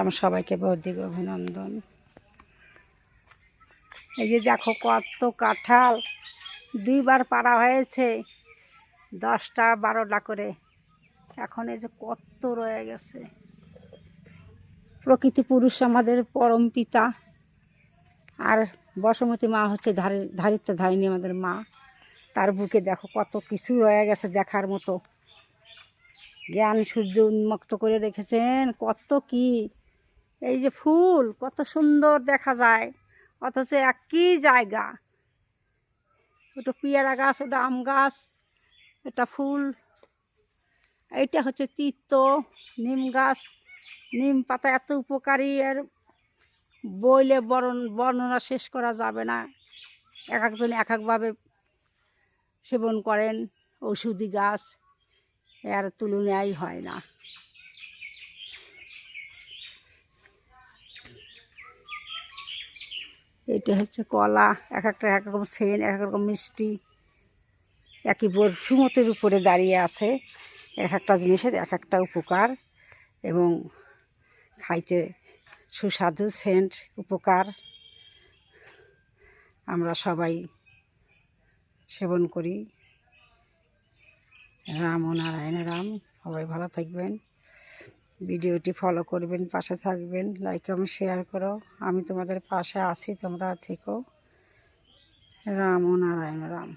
আমার সবাইকে বৌদিকে অভিনন্দন। এই যে দেখো কত কাঁঠাল, 2বার পাড়া হয়েছে, 10টা 12টা করে। এখন এই যে কত রয়ে গেছে। প্রকৃতি পুরুষ আমাদের পরম পিতা, আর বসুমতী মা হচ্ছে ধারিত্রী আমাদের মা। তার বুকে দেখো কত কিছু রয়ে গেছে দেখার মতো। জ্ঞান সূর্য উন্মুক্ত করে রেখেছেন কত কি। এই যে ফুল কত সুন্দর দেখা যায়, অথচ একই জায়গা। ওটা পেয়ারা গাছ, ওটা আম গাছ, এটা ফুল। এইটা হচ্ছে তিতো নিম গাছ। নিম পাতা এত উপকারী, আর বইলে বর্ণনা শেষ করা যাবে না। এক একজন এক একভাবে সেবন করেন। ঔষধি গাছ, এর তুলনাই হয় না। এটা হচ্ছে কলা, এক একটা এক রকম সেন, এক রকম মিষ্টি, একই বর্ষুমতের উপরে দাঁড়িয়ে আছে। এক একটা জিনিসের এক একটা উপকার এবং খাইতে সুস্বাদু, সেন্ট, উপকার। আমরা সবাই সেবন করি। রাম ও নারায়ণ রাম। সবাই ভালো থাকবেন, ভিডিওটি ফলো করবেন, পাশে থাকবেন, লাইক কমেন্ট শেয়ার করো। আমি তোমাদের পাশে আছি, তোমরা থেকো। রাম ও নারায়ণ রাম।